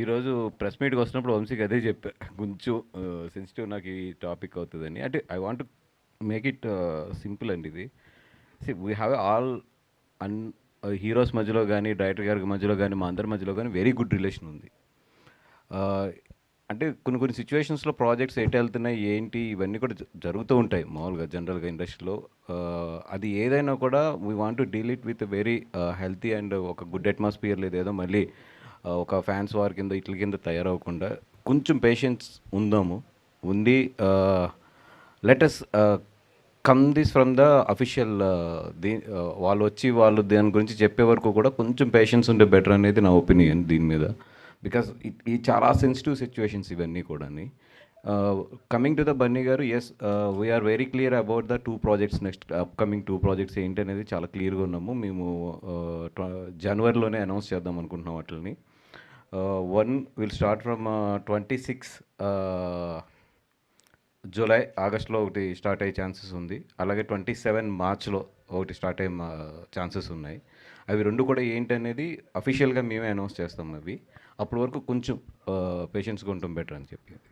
ఈరోజు ప్రెస్ మీట్‌కి వస్తున్నప్పుడు వంశీకి అదే చెప్పా. కొంచెం సెన్సిటివ్ నాకు ఈ టాపిక్ అవుతదని. అంటే I want to make it simple అండి ఇది. We have all an heroes మధ్యలో గానీ, డైరెక్టర్ గారి మధ్యలో గానీ, మా అందరి మధ్యలో గానీ వెరీ గుడ్ రిలేషన్ ఉంది. ఆహ్, అంటే కొన్ని కొన్ని సిట్యుయేషన్స్‌లో ప్రాజెక్ట్స్ ఎటెళ్తున్నాయి, ఏంటి ఇవన్నీ కూడా జరుగుతూ ఉంటాయి మామూలుగా జనరల్‌గా ఇండస్ట్రీలో. అది ఏదైనా కూడా we want to deal it with very healthy and ఒక గుడ్ అట్మాస్ఫియర్ లేదేదో మళ్ళీ ఒక ఫ్యాన్స్ వార్ కింద ఇట్ల కింద తయారవ్వకుండా కొంచెం పేషెన్స్ ఉందాము. ఉండి let us come this from the official వాళ్ళొచ్చి వాళ్ళు దాని గురించి చెప్పే వరకు కూడా కొంచెం పేషెన్స్ ఉంటే బెటర్ అనేది నా ఒపీనియన్ దీని మీద. బికాస్ ఈ చాలా సెన్సిటివ్ సిచ్యువేషన్స్ ఇవన్నీ కూడాని. కమింగ్ టు ద బన్నీ గారు, yes, we are very clear about the 2 projects, next upcoming 2 projects ఏంటనేది చాలా క్లియర్‌గా ఉన్నాము. మేము జనవరిలోనే అనౌన్స్ చేద్దాం అనుకుంటున్నాం వాటిల్ని. One will start from 26 July, ఆగస్ట్‌లో ఒకటి స్టార్ట్ అయ్యే ఛాన్సెస్ ఉంది. అలాగే 27 మార్చ్‌లో ఒకటి స్టార్ట్ అయ్యే ఛాన్సెస్ ఉన్నాయి. అవి 2 కూడా ఏంటనేది అఫీషియల్‌గా మేమే అనౌన్స్ చేస్తాం అవి. అప్పటి వరకు కొంచెం పేషెన్స్‌గా ఉండటం బెటర్ అని చెప్పి.